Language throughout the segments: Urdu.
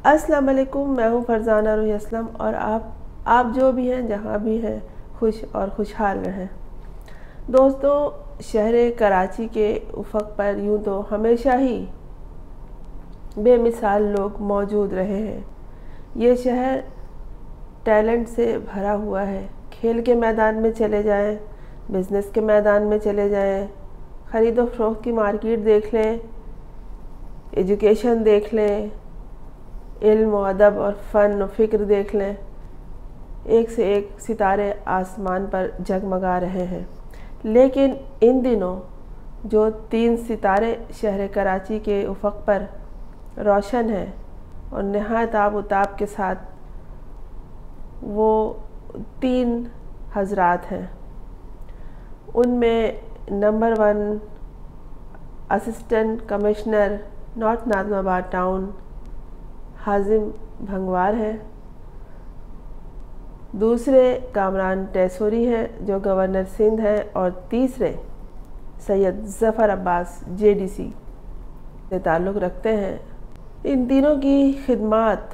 السلام علیکم، میں ہوں فرزانہ روحی اسلم اور آپ جو بھی ہیں جہاں بھی ہیں خوش اور خوشحال رہیں۔ دوستو، شہر کراچی کے افق پر یوں تو ہمیشہ ہی بے مثال لوگ موجود رہے ہیں۔ یہ شہر ٹیلنٹ سے بھرا ہوا ہے۔ کھیل کے میدان میں چلے جائیں، بزنس کے میدان میں چلے جائیں، خرید و فروخت کی مارکیٹ دیکھ لیں، ایجوکیشن دیکھ لیں، علم و ادب اور فن و فکر دیکھ لیں، ایک سے ایک ستارے آسمان پر جگمگا رہے ہیں۔ لیکن ان دنوں جو 3 ستارے شہر کراچی کے افق پر روشن ہیں اور نہایت آب و تاب کے ساتھ، وہ 3 حضرات ہیں۔ ان میں نمبر 1 اسسٹنٹ کمشنر نارتھ ناظم آباد ٹاؤن حازم بھنگوار ہیں، دوسرے کامران ٹیسوری ہیں جو گورنر سندھ ہیں، اور تیسرے سید ظفر عباس JDC سے تعلق رکھتے ہیں۔ ان تینوں کی خدمات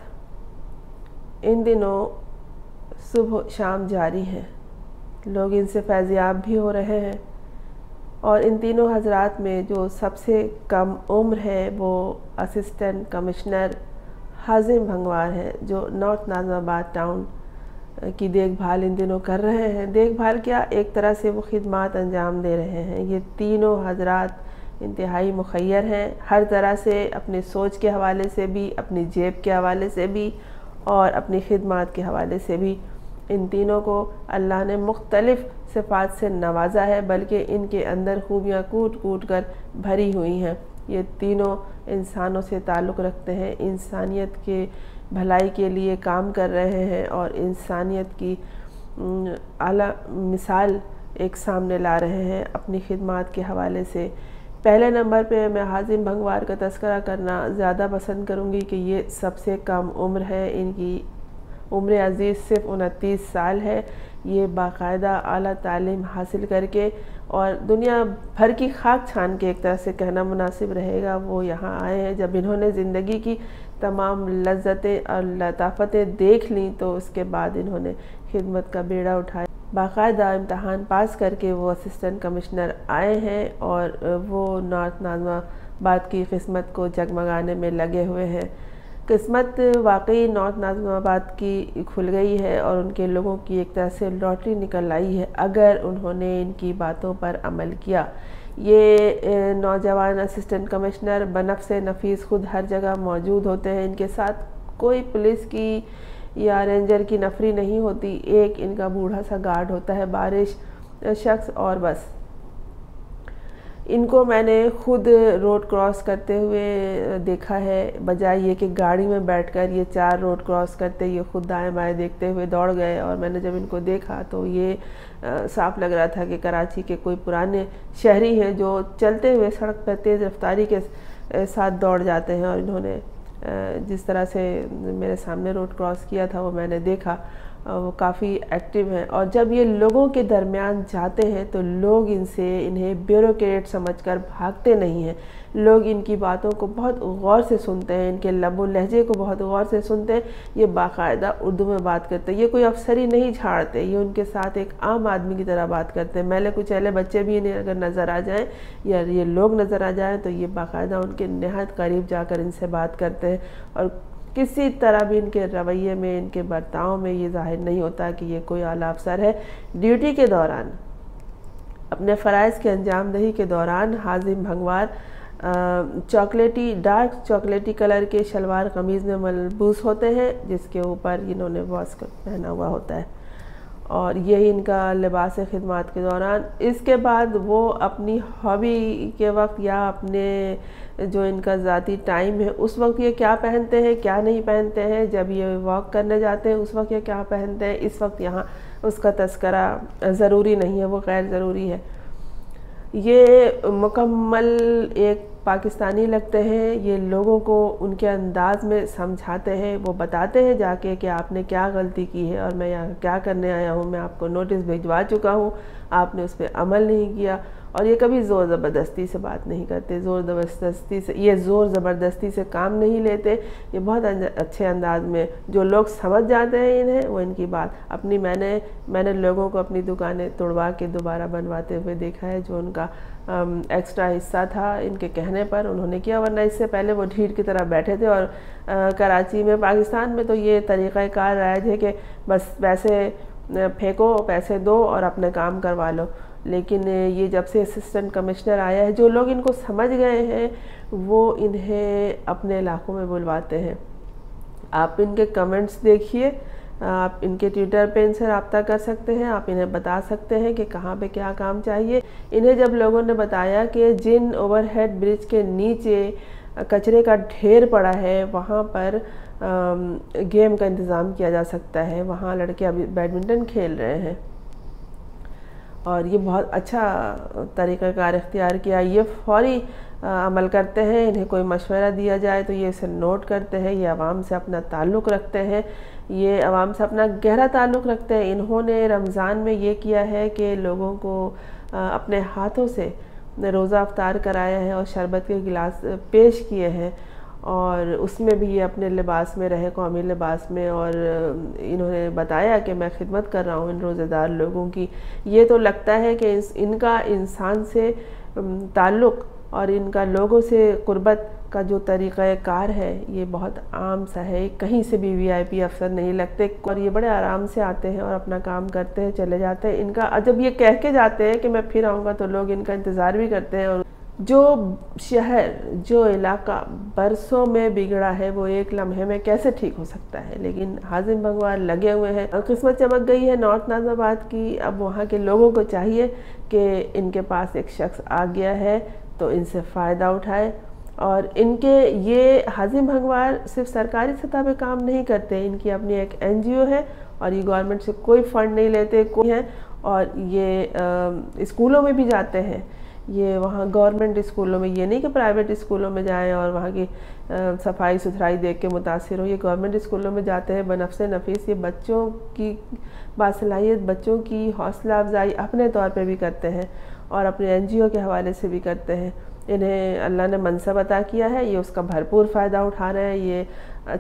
ان دنوں صبح و شام جاری ہیں، لوگ ان سے فیضیاب بھی ہو رہے ہیں۔ اور ان تینوں حضرات میں جو سب سے کم عمر ہے وہ اسسٹنٹ کمشنر حازم بھنگوار ہیں، جو نارتھ ناظم آباد ٹاؤن کی دیکھ بھال ان دنوں کر رہے ہیں۔ دیکھ بھال کیا، ایک طرح سے وہ خدمات انجام دے رہے ہیں۔ یہ تینوں حضرات انتہائی مخیر ہیں، ہر طرح سے، اپنی سوچ کے حوالے سے بھی، اپنی جیب کے حوالے سے بھی اور اپنی خدمات کے حوالے سے بھی۔ ان تینوں کو اللہ نے مختلف صفات سے نوازا ہے، بلکہ ان کے اندر خوبیاں کوٹ کوٹ کر بھری ہوئی ہیں۔ یہ تینوں انسانوں سے تعلق رکھتے ہیں، انسانیت کے بھلائی کے لیے کام کر رہے ہیں اور انسانیت کی اعلیٰ مثال ایک سامنے لا رہے ہیں اپنی خدمات کے حوالے سے۔ پہلے نمبر پہ میں حازم بھنگوار کا تذکرہ کرنا زیادہ پسند کروں گی کہ یہ سب سے کم عمر ہے، ان کی عمر عزیز صرف 29 سال ہے۔ یہ باقاعدہ اعلیٰ تعلیم حاصل کر کے اور دنیا بھر کی خاک چھان کے، ایک طرح سے کہنا مناسب رہے گا، وہ یہاں آئے ہیں۔ جب انہوں نے زندگی کی تمام لذتیں اور لطافتیں دیکھ لیں تو اس کے بعد انہوں نے خدمت کا بیڑا اٹھایا۔ باقاعدہ امتحان پاس کر کے وہ اسسٹنٹ کمشنر آئے ہیں اور وہ نارتھ ناظم آباد کی قسمت کو جگمگانے میں لگے ہوئے ہیں۔ قسمت واقعی نارتھ ناظم آباد کی کھل گئی ہے اور ان کے لوگوں کی ایک طرح سے لاٹری نکل آئی ہے، اگر انہوں نے ان کی باتوں پر عمل کیا۔ یہ نوجوان اسسٹنٹ کمشنر بنفس نفیس خود ہر جگہ موجود ہوتے ہیں، ان کے ساتھ کوئی پولیس کی یا رینجر کی نفری نہیں ہوتی، ایک ان کا بوڑھا سا گارڈ ہوتا ہے بارش شخص، اور بس۔ ان کو میں نے خود روڈ کراس کرتے ہوئے دیکھا ہے، بجائے یہ کہ گاڑی میں بیٹھ کر یہ 4 روڈ کراس کرتے، یہ خود دائیں بائیں دیکھتے ہوئے دوڑ گئے، اور میں نے جب ان کو دیکھا تو یہ صاف لگ رہا تھا کہ کراچی کے کوئی پرانے شہری ہیں جو چلتے ہوئے سڑک پر تیز رفتاری کے ساتھ دوڑ جاتے ہیں، اور انہوں نے جس طرح سے میرے سامنے روڈ کراس کیا تھا وہ میں نے دیکھا، وہ کافی ایکٹیو ہیں۔ اور جب یہ لوگوں کے درمیان جاتے ہیں تو لوگ انہیں بیوروکریٹ سمجھ کر بھاگتے نہیں ہیں، لوگ ان کی باتوں کو بہت غور سے سنتے ہیں، ان کے لب و لہجے کو بہت غور سے سنتے ہیں۔ یہ باقاعدہ اردو میں بات کرتے ہیں، یہ کوئی افسری نہیں جھاڑتے، یہ ان کے ساتھ ایک عام آدمی کی طرح بات کرتے ہیں۔ میلے کچیلے بچے بھی انہیں اگر نظر آ جائیں یا یہ لوگ نظر آ جائیں تو یہ باقاعدہ ان کے نہایت قریب جا کر ان سے بات کرتے ہیں، اور کسی طرح بھی ان کے رویے میں، ان کے برتاؤ میں یہ ظاہر نہیں ہوتا کہ یہ کوئی اعلیٰ افسر ہے۔ ڈیوٹی کے دوران، اپنے فرائض کے انجام دہی کے دوران حازم بھنگوار ڈارک چاکلیٹی کلر کے شلوار قمیض میں ملبوس ہوتے ہیں، جس کے اوپر انہوں نے واسکٹ پہنا ہوا ہوتا ہے، اور یہی ان کا لباس خدمات کے دوران۔ اس کے بعد وہ اپنی ہابی کے وقت یا اپنے جو ان کا ذاتی ٹائم ہے اس وقت یہ کیا پہنتے ہیں کیا نہیں پہنتے ہیں، جب یہ واک کرنے جاتے ہیں اس وقت یہ کیا پہنتے ہیں، اس وقت یہاں اس کا تذکرہ ضروری نہیں ہے، وہ غیر ضروری ہے۔ یہ مکمل ایک پاکستانی لگتے ہیں، یہ لوگوں کو ان کے انداز میں سمجھاتے ہیں، وہ بتاتے ہیں جا کے کہ آپ نے کیا غلطی کی ہے اور میں یہاں کیا کرنے آیا ہوں، میں آپ کو نوٹس بھجوا چکا ہوں، آپ نے اس پہ عمل نہیں کیا، اور یہ کبھی زور زبردستی سے بات نہیں کرتے، یہ زور زبردستی سے کام نہیں لیتے، یہ بہت اچھے انداز میں جو لوگ سمجھ جاتے ہیں انہیں، وہ ان کی بات میں نے لوگوں کو اپنی دکانیں توڑوا کے دوبارہ بنواتے ہوئے دیکھا ہے، جو ان کا ایکسٹرا حصہ تھا ان کے کہنے پر انہوں نے کیا، ورنہ اس سے پہلے وہ ڈھیر کی طرح بیٹھے تھے۔ اور کراچی میں، پاکستان میں تو یہ طریقہ کار رائج ہے کہ بس پیسے پھینکو، پیسے دو اور اپنے کام کروا لو، لیکن یہ جب سے اسسٹنٹ کمشنر آیا ہے، جو لوگ ان کو سمجھ گئے ہیں وہ انہیں اپنے علاقوں میں بلواتے ہیں۔ آپ ان کے کمنٹس دیکھیے، آپ ان کے ٹویٹر پہ ان سے رابطہ کر سکتے ہیں، آپ انہیں بتا سکتے ہیں کہ کہاں پہ کیا کام چاہیے۔ انہیں جب لوگوں نے بتایا کہ جن اوور ہیڈ برج کے نیچے کچرے کا ڈھیر پڑا ہے وہاں پر گیم کا انتظام کیا جا سکتا ہے، وہاں لڑکے ابھی بیڈمنٹن کھیل رہے ہیں، اور یہ بہت اچھا طریقہ کار اختیار کیا، یہ فوری عمل کرتے ہیں۔ انہیں کوئی مشورہ دیا جائے تو یہ اسے نوٹ کرتے ہیں، یہ عوام سے اپنا تعلق رکھتے ہیں، یہ عوام سے اپنا گہرا تعلق رکھتے ہیں۔ انہوں نے رمضان میں یہ کیا ہے کہ لوگوں کو اپنے ہاتھوں سے روزہ افطار کرایا ہے اور شربت کے گلاس پیش کیے ہیں، اور اس میں بھی یہ اپنے لباس میں رہے، قومی لباس میں، اور انہوں نے بتایا کہ میں خدمت کر رہا ہوں ان روزہ دار لوگوں کی۔ یہ تو لگتا ہے کہ ان کا انسان سے تعلق اور ان کا لوگوں سے قربت کا جو طریقہ کار ہے یہ بہت عام سا ہے، کہیں سے بھی وی آئی پی افسر نہیں لگتے، اور یہ بڑے آرام سے آتے ہیں اور اپنا کام کرتے ہیں، چلے جاتے ہیں۔ ان کا جب یہ کہہ کے جاتے ہیں کہ میں پھر آؤں گا تو لوگ ان کا انتظار بھی کرتے ہیں، اور جو شہر، جو علاقہ برسوں میں بگڑا ہے وہ ایک لمحے میں کیسے ٹھیک ہو سکتا ہے؟ لیکن حازم بھنگوار لگے ہوئے ہیں، قسمت چمک گئی ہے نارتھ ناظم آباد کی۔ اب وہاں کے لوگوں کو چاہیے کہ ان کے پاس ایک شخص آ گیا ہے تو ان سے فائدہ اٹھائے، اور ان کے یہ حازم بھنگوار صرف سرکاری سطح پہ کام نہیں کرتے، ان کی اپنی ایک این جی او ہے، اور یہ گورنمنٹ سے کوئی فنڈ نہیں لیتے کوئی ہے، اور یہ اسکولوں میں بھی جاتے ہیں۔ یہ وہاں گورنمنٹ اسکولوں میں، یہ نہیں کہ پرائیویٹ اسکولوں میں جائیں اور وہاں کی صفائی ستھرائی دیکھ کے متاثر ہو، یہ گورنمنٹ اسکولوں میں جاتے ہیں بنفس نفیس، یہ بچوں کی باصلاحیت، بچوں کی حوصلہ افزائی اپنے طور پہ بھی کرتے ہیں اور اپنے این جی او کے حوالے سے بھی کرتے ہیں۔ انہیں اللہ نے منصب عطا کیا ہے، یہ اس کا بھرپور فائدہ اٹھا رہے ہیں۔ یہ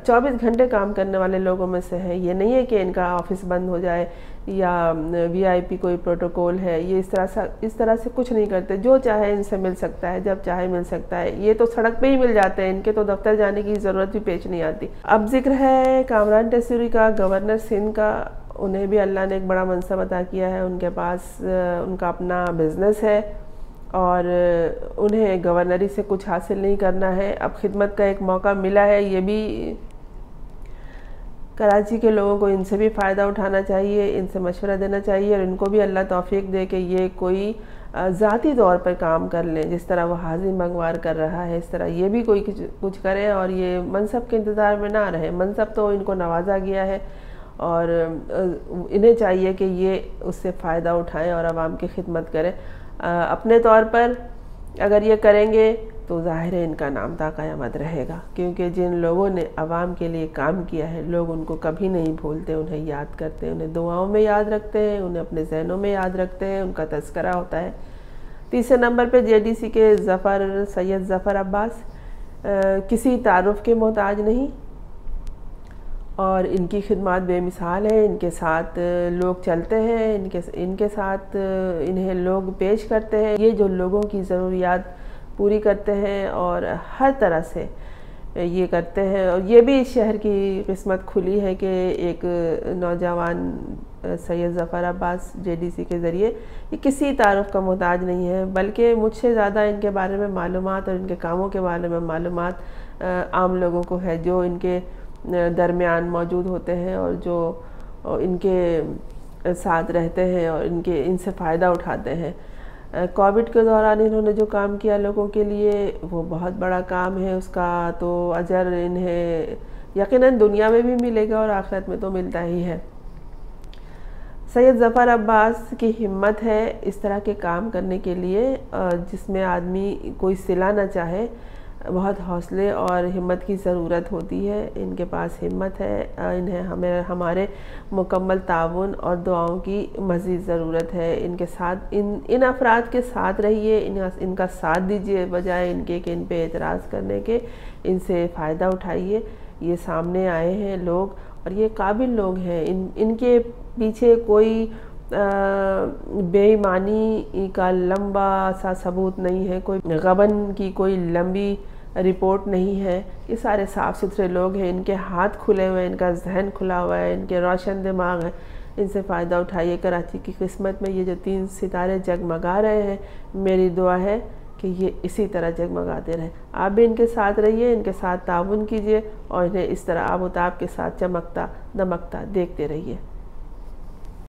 24 گھنٹے کام کرنے والے لوگوں میں سے ہیں، یہ نہیں ہے کہ ان کا آفس بند ہو جائے یا وی آئی پی کوئی پروٹوکول ہے، یہ اس طرح سے کچھ نہیں کرتے، جو چاہے ان سے مل سکتا ہے، جب چاہے مل سکتا ہے۔ یہ تو سڑک پہ ہی مل جاتے ہیں، ان کے تو دفتر جانے کی ضرورت بھی پیش نہیں آتی۔ اب ذکر ہے کامران ٹیسوری کا، گورنر سندھ کا۔ انہیں بھی اللہ نے ایک بڑا منصب عطا کیا ہے، ان کے پاس ان کا اپنا بزنس ہے، اور انہیں گورنری سے کچھ حاصل نہیں کرنا ہے، اب خدمت کا ایک موقع ملا ہے۔ یہ بھی کراچی کے لوگوں کو ان سے بھی فائدہ اٹھانا چاہیے، ان سے مشورہ دینا چاہیے، اور ان کو بھی اللہ توفیق دے کہ یہ کوئی ذاتی طور پر کام کر لیں، جس طرح وہ حازم بھنگوار کر رہا ہے اس طرح یہ بھی کوئی کچھ کریں، اور یہ منصب کے انتظار میں نہ رہے۔ منصب تو ان کو نوازا گیا ہے، اور انہیں چاہیے کہ یہ اس سے فائدہ اٹھائیں اور عوام کی خدمت کریں۔ اپنے طور پر اگر یہ کریں گے تو ظاہر ہے ان کا نام تا قیامت رہے گا، کیونکہ جن لوگوں نے عوام کے لیے کام کیا ہے لوگ ان کو کبھی نہیں بھولتے، انہیں یاد کرتے ہیں، انہیں دعاؤں میں یاد رکھتے ہیں، انہیں اپنے ذہنوں میں یاد رکھتے ہیں، ان کا تذکرہ ہوتا ہے۔ تیسرے نمبر پہ جے ڈی سی کے سید ظفر عباس کسی تعارف کے محتاج نہیں، اور ان کی خدمات بے مثال ہیں، ان کے ساتھ لوگ چلتے ہیں، ان کے ساتھ انہیں لوگ پیش کرتے ہیں، یہ جو لوگوں کی ضروریات پوری کرتے ہیں اور ہر طرح سے یہ کرتے ہیں۔ اور یہ بھی اس شہر کی قسمت کھلی ہے کہ ایک نوجوان سید ظفر عباس جے ڈی سی کے ذریعے یہ کسی تعارف کا محتاج نہیں ہے، بلکہ مجھ سے زیادہ ان کے بارے میں معلومات اور ان کے کاموں کے بارے میں معلومات عام لوگوں کو ہے، جو ان کے درمیان موجود ہوتے ہیں اور جو ان کے ساتھ رہتے ہیں اور ان سے فائدہ اٹھاتے ہیں۔ کووڈ کے دوران انہوں نے جو کام کیا لوگوں کے لیے وہ بہت بڑا کام ہے، اس کا تو اجر انہیں یقیناً دنیا میں بھی ملے گا اور آخرت میں تو ملتا ہی ہے۔ سید ظفر عباس کی ہمت ہے اس طرح کے کام کرنے کے لیے جس میں آدمی کوئی صلہ نہ چاہے، بہت حوصلے اور ہمت کی ضرورت ہوتی ہے. ان کے پاس ہمت ہے. انہیں ہمارے مکمل تعاون اور دعاؤں کی مزید ضرورت ہے. ان کے ساتھ ان افراد کے ساتھ رہیے. ان کا ساتھ دیجیے بجائے ان کے کہ ان پہ اعتراض کرنے کے. ان سے فائدہ اٹھائیے. یہ سامنے آئے ہیں لوگ اور یہ قابل لوگ ہیں. ان کے پیچھے کوئی بے ایمانی کا لمبا سا ثبوت نہیں ہے. کوئی غبن کی کوئی لمبی رپورٹ نہیں ہے. یہ سارے صاف ستھرے لوگ ہیں. ان کے ہاتھ کھلے ہوئے ہیں. ان کا ذہن کھلا ہوا ہے. ان کے روشن دماغ ہیں. ان سے فائدہ اٹھائیے. کراچی کی قسمت میں یہ جو 3 ستارے جگمگا رہے ہیں، میری دعا ہے کہ یہ اسی طرح جگمگاتے رہیں. آپ بھی ان کے ساتھ رہیے. ان کے ساتھ تعاون کیجیے اور انہیں اس طرح آب و تاب کے ساتھ چمکتا دمکتا دیکھتے رہیے.